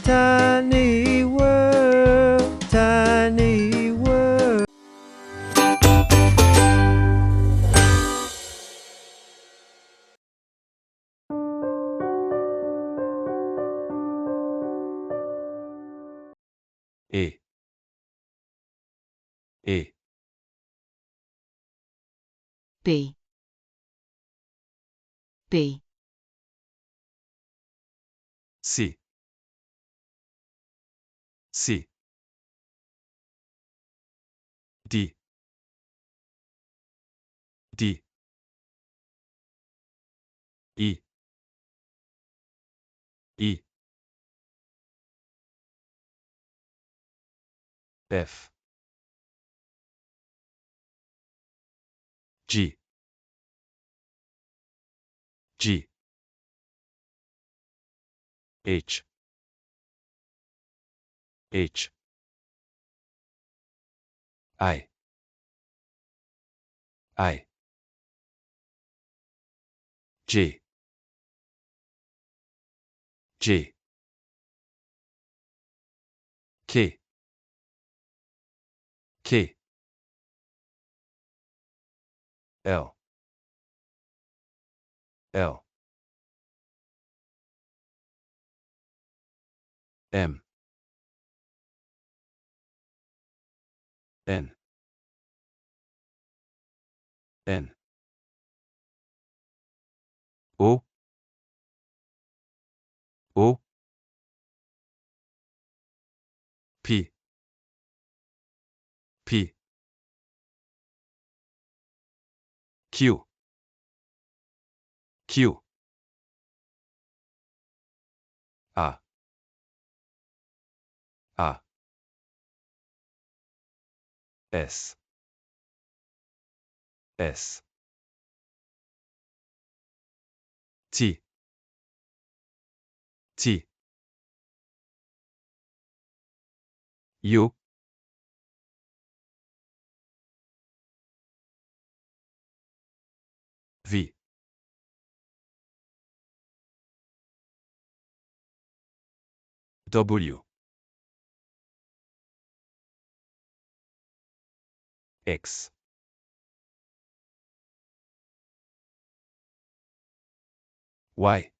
Tiny world, tiny world. E B B C D E F G H I J K L M N O P Q R S T U V W X Y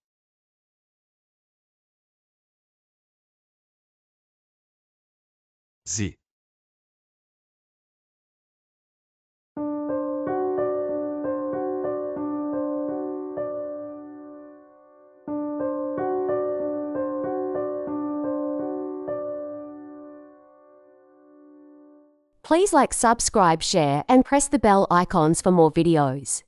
Z. Please like, subscribe, share, and press the bell icons for more videos.